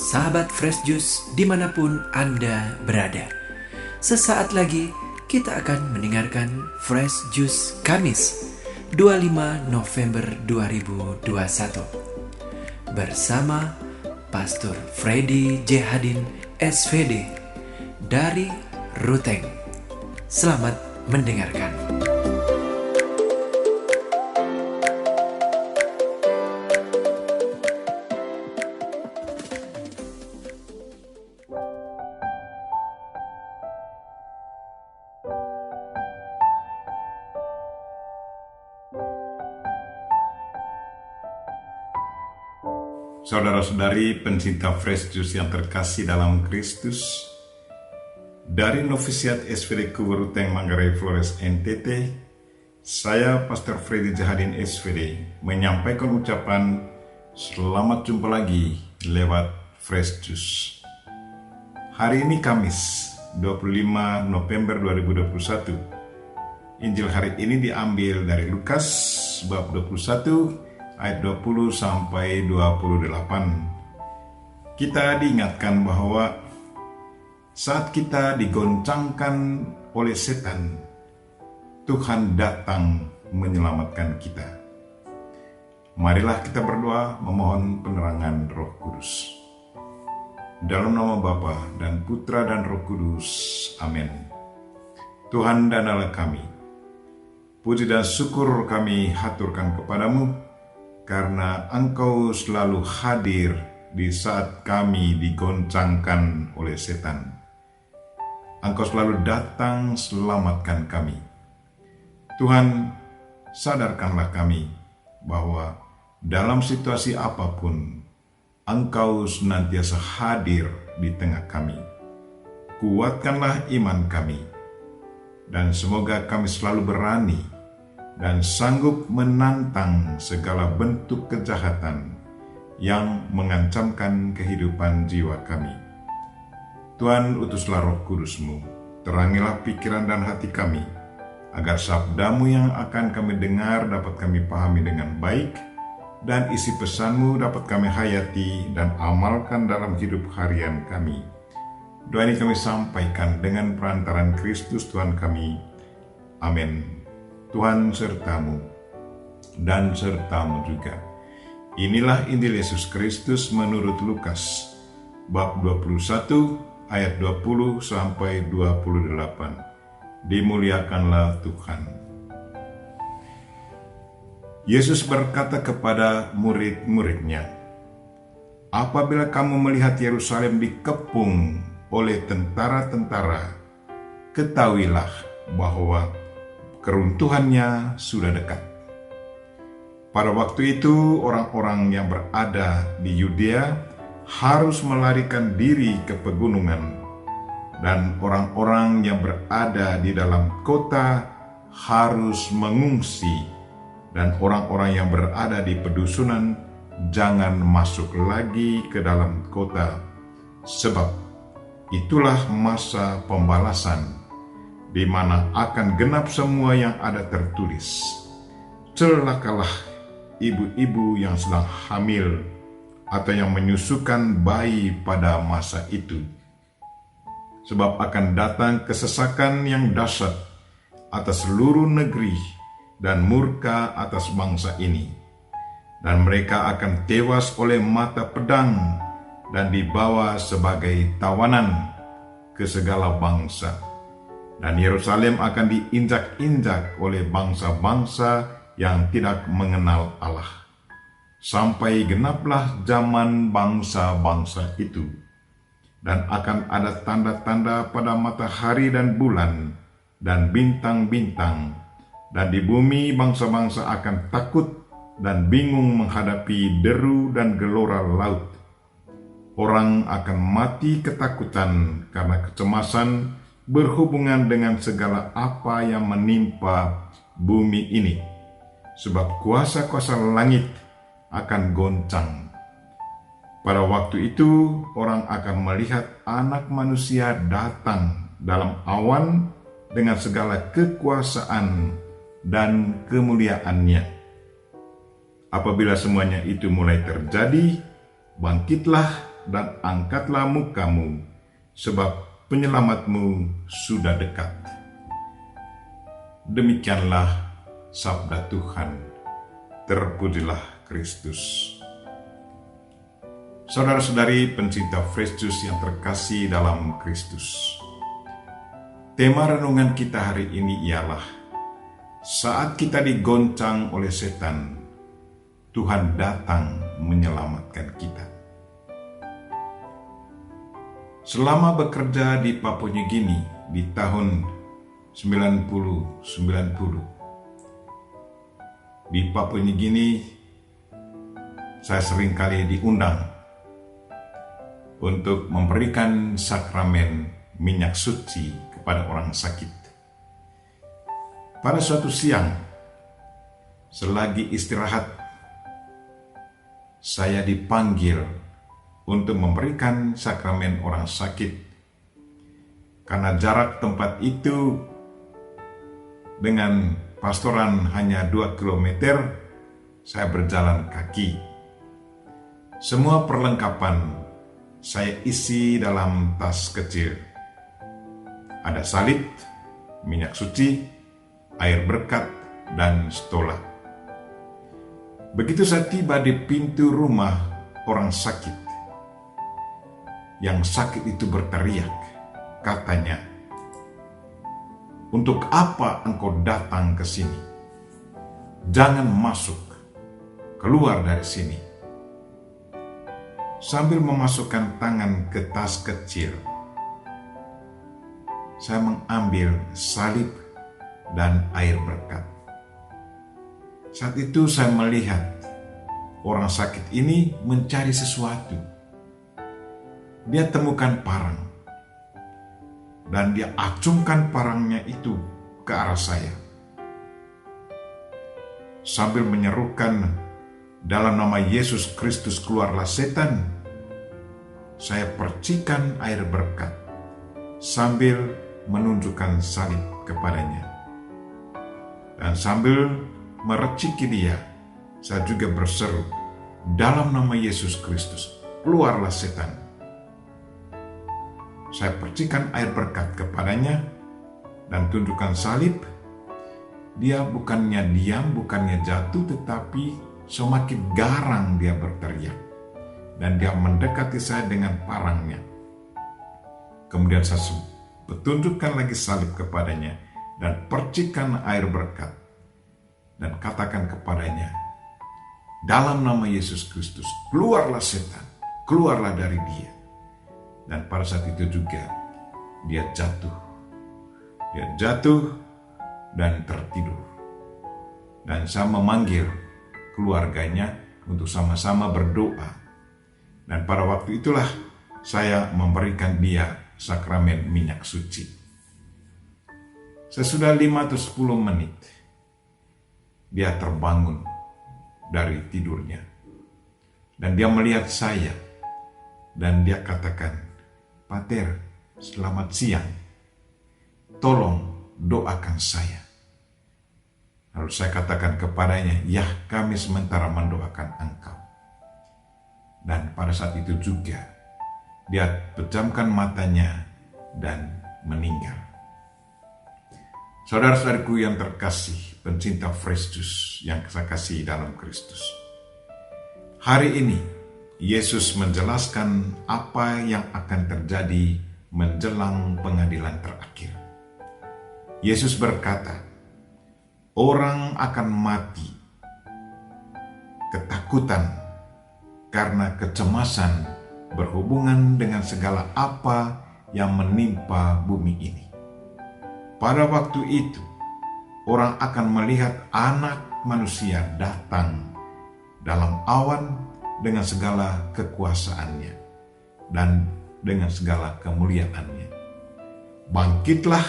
sahabat Fresh Juice dimanapun Anda berada. Sesaat lagi kita akan mendengarkan Fresh Juice Kamis 25 November 2021 bersama Pastor Freddy J. Hadin SVD dari Ruteng. Selamat mendengarkan. Saudara-saudari pencinta Fresh Juice yang terkasih dalam Kristus, dari Novisiat SVD Kuburuteng Manggarai Flores NTT, saya Pastor Freddy Jahadin SVD menyampaikan ucapan selamat jumpa lagi lewat Fresh Juice. Hari ini Kamis 25 November 2021. Injil hari ini diambil dari Lukas bab 21 ayat 20 sampai 28. Kita diingatkan bahwa saat kita digoncangkan oleh setan, Tuhan datang menyelamatkan kita. Marilah kita berdoa memohon penerangan Roh Kudus. Dalam nama Bapa dan Putra dan Roh Kudus. Amin. Tuhan dan Allah kami, puji dan syukur kami haturkan kepadamu, karena Engkau selalu hadir di saat kami digoncangkan oleh setan. Engkau selalu datang selamatkan kami. Tuhan, sadarkanlah kami bahwa dalam situasi apapun, Engkau senantiasa hadir di tengah kami. Kuatkanlah iman kami, dan semoga kami selalu berani dan sanggup menantang segala bentuk kejahatan yang mengancamkan kehidupan jiwa kami. Tuhan, utuslah Roh Kudus-Mu, terangilah pikiran dan hati kami, agar sabda-Mu yang akan kami dengar dapat kami pahami dengan baik, dan isi pesan-Mu dapat kami hayati dan amalkan dalam hidup harian kami. Doa ini kami sampaikan dengan perantaran Kristus Tuhan kami. Amin. Tuhan sertamu dan sertamu juga. Inilah Injil Yesus Kristus menurut Lukas bab 21 ayat 20 sampai 28. Dimuliakanlah Tuhan. Yesus berkata kepada murid-muridnya, "Apabila kamu melihat Yerusalem dikepung oleh tentara-tentara, ketahuilah bahwa keruntuhannya sudah dekat." Pada waktu itu, orang-orang yang berada di Yudea harus melarikan diri ke pegunungan, dan orang-orang yang berada di dalam kota harus mengungsi, dan orang-orang yang berada di pedusunan jangan masuk lagi ke dalam kota, sebab itulah masa pembalasan, di mana akan genap semua yang ada tertulis. Celakalah ibu-ibu yang sedang hamil atau yang menyusukan bayi pada masa itu, sebab akan datang kesesakan yang dahsyat atas seluruh negeri dan murka atas bangsa ini, dan mereka akan tewas oleh mata pedang dan dibawa sebagai tawanan ke segala bangsa. Dan Yerusalem akan diinjak-injak oleh bangsa-bangsa yang tidak mengenal Allah, sampai genaplah zaman bangsa-bangsa itu. Dan akan ada tanda-tanda pada matahari dan bulan dan bintang-bintang, dan di bumi bangsa-bangsa akan takut dan bingung menghadapi deru dan gelora laut. Orang akan mati ketakutan karena kecemasan berhubungan dengan segala apa yang menimpa bumi ini, sebab kuasa-kuasa langit akan goncang. Pada waktu itu, orang akan melihat Anak Manusia datang dalam awan dengan segala kekuasaan dan kemuliaannya. Apabila semuanya itu mulai terjadi, bangkitlah dan angkatlah mukamu, sebab penyelamatmu sudah dekat. Demikianlah sabda Tuhan. Terpujilah Kristus. Saudara-saudari pencinta Fresh Juice yang terkasih dalam Kristus, tema renungan kita hari ini ialah saat kita digoncang oleh setan, Tuhan datang menyelamatkan kita. Selama bekerja di Papua New Guinea di tahun 90 di Papua New Guinea, saya seringkali diundang untuk memberikan sakramen minyak suci kepada orang sakit. Pada suatu siang, selagi istirahat, saya dipanggil untuk memberikan sakramen orang sakit. Karena jarak tempat itu dengan pastoran hanya 2 km, saya berjalan kaki. Semua perlengkapan saya isi dalam tas kecil. Ada salib, minyak suci, air berkat, dan stola. Begitu saya tiba di pintu rumah orang sakit, yang sakit itu berteriak, katanya, "Untuk apa engkau datang ke sini? Jangan masuk, keluar dari sini." Sambil memasukkan tangan ke tas kecil, saya mengambil salib dan air berkat. Saat itu saya melihat orang sakit ini mencari sesuatu. Dia temukan parang, dan dia acungkan parangnya itu ke arah saya. Sambil menyerukan, "Dalam nama Yesus Kristus keluarlah setan," saya percikan air berkat sambil menunjukkan salib kepadanya. Dan sambil mereciki dia, saya juga berseru, "Dalam nama Yesus Kristus keluarlah setan." Saya percikan air berkat kepadanya dan tunjukkan salib. Dia bukannya diam, bukannya jatuh, tetapi semakin garang dia berteriak. Dan dia mendekati saya dengan parangnya. Kemudian saya tunjukkan lagi salib kepadanya dan percikan air berkat. Dan katakan kepadanya, "Dalam nama Yesus Kristus, keluarlah setan, keluarlah dari dia." Dan pada saat itu juga dia jatuh. Dia jatuh dan tertidur. Dan saya memanggil keluarganya untuk sama-sama berdoa. Dan pada waktu itulah saya memberikan dia sakramen minyak suci. Sesudah 5 atau 10 menit, dia terbangun dari tidurnya. Dan dia melihat saya. Dan dia katakan, "Pater, selamat siang. Tolong doakan saya." Lalu saya katakan kepadanya, "Ya, kami sementara mendoakan engkau." Dan pada saat itu juga, dia pejamkan matanya dan meninggal. Saudara-saudariku yang terkasih, pencinta Fresh Juice yang saya kasih dalam Kristus. Hari ini, Yesus menjelaskan apa yang akan terjadi menjelang pengadilan terakhir. Yesus berkata, orang akan mati ketakutan karena kecemasan berhubungan dengan segala apa yang menimpa bumi ini. Pada waktu itu, orang akan melihat Anak Manusia datang dalam awan dengan segala kekuasaannya dan dengan segala kemuliaannya. Bangkitlah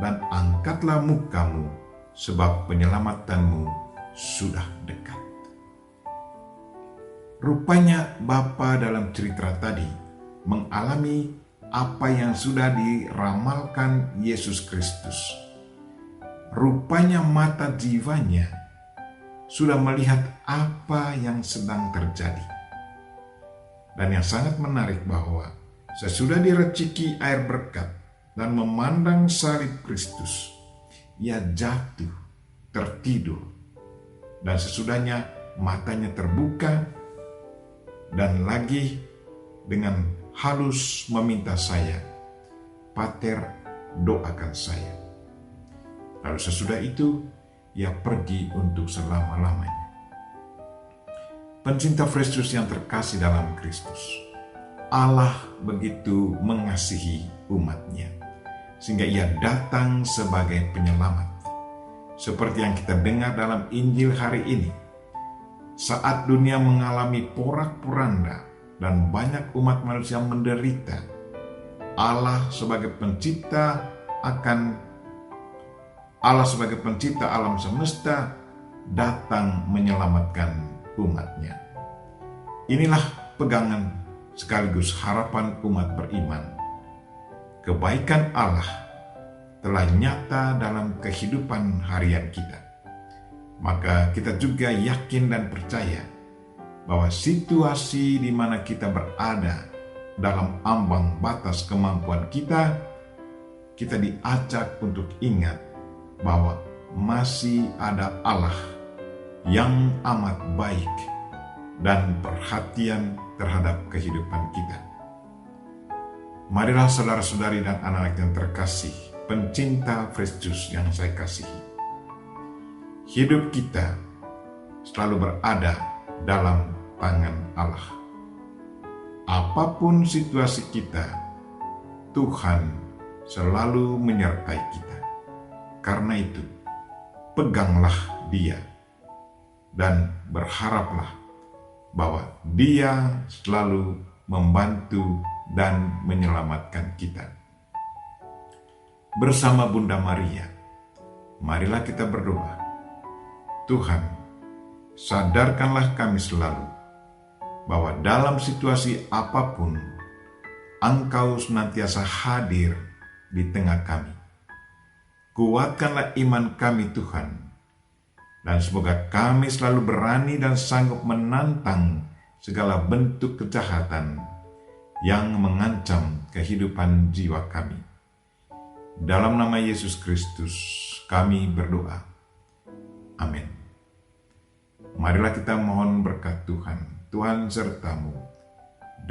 dan angkatlah mukamu, sebab penyelamatanmu sudah dekat. Rupanya Bapa dalam cerita tadi mengalami apa yang sudah diramalkan Yesus Kristus. Rupanya mata jiwanya sudah melihat apa yang sedang terjadi. Dan yang sangat menarik bahwa sesudah diraciki air berkat dan memandang salib Kristus, ia jatuh, tertidur. Dan sesudahnya matanya terbuka dan lagi dengan halus meminta saya, "Pater, doakan saya." Lalu sesudah itu, ia pergi untuk selama-lamanya. Pencinta Fresh Juice yang terkasih dalam Kristus, Allah begitu mengasihi umatnya, sehingga ia datang sebagai penyelamat. Seperti yang kita dengar dalam Injil hari ini, saat dunia mengalami porak-poranda dan banyak umat manusia menderita, Allah sebagai pencipta alam semesta datang menyelamatkan umatnya. Inilah pegangan sekaligus harapan umat beriman. Kebaikan Allah telah nyata dalam kehidupan harian kita. Maka kita juga yakin dan percaya bahwa situasi di mana kita berada dalam ambang batas kemampuan kita diajak untuk ingat bahwa masih ada Allah yang amat baik dan perhatian terhadap kehidupan kita. Marilah saudara-saudari dan anak-anak yang terkasih, pencinta Fresh Juice yang saya kasihi, hidup kita selalu berada dalam tangan Allah. Apapun situasi kita, Tuhan selalu menyertai kita. Karena itu, peganglah Dia dan berharaplah bahwa Dia selalu membantu dan menyelamatkan kita. Bersama Bunda Maria, marilah kita berdoa. Tuhan, sadarkanlah kami selalu bahwa dalam situasi apapun, Engkau senantiasa hadir di tengah kami. Kuatkanlah iman kami Tuhan, dan semoga kami selalu berani dan sanggup menantang segala bentuk kejahatan yang mengancam kehidupan jiwa kami. Dalam nama Yesus Kristus kami berdoa. Amin. Marilah kita mohon berkat Tuhan. Tuhan sertamu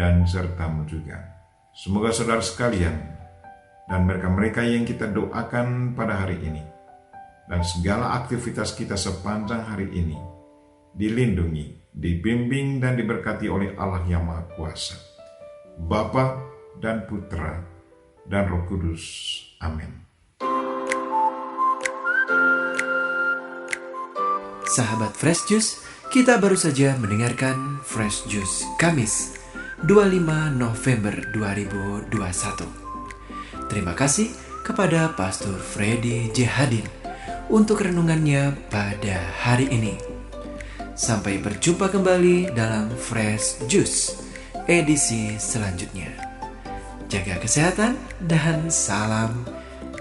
dan sertamu juga. Semoga saudara sekalian dan mereka-mereka yang kita doakan pada hari ini dan segala aktivitas kita sepanjang hari ini dilindungi, dibimbing dan diberkati oleh Allah yang Maha Kuasa, Bapa dan Putra dan Roh Kudus. Amin. Sahabat Fresh Juice, kita baru saja mendengarkan Fresh Juice Kamis 25 November 2021. Terima kasih kepada Pastor Freddy J. Hadin untuk renungannya pada hari ini. Sampai berjumpa kembali dalam Fresh Juice edisi selanjutnya. Jaga kesehatan dan salam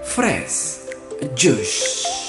Fresh Juice.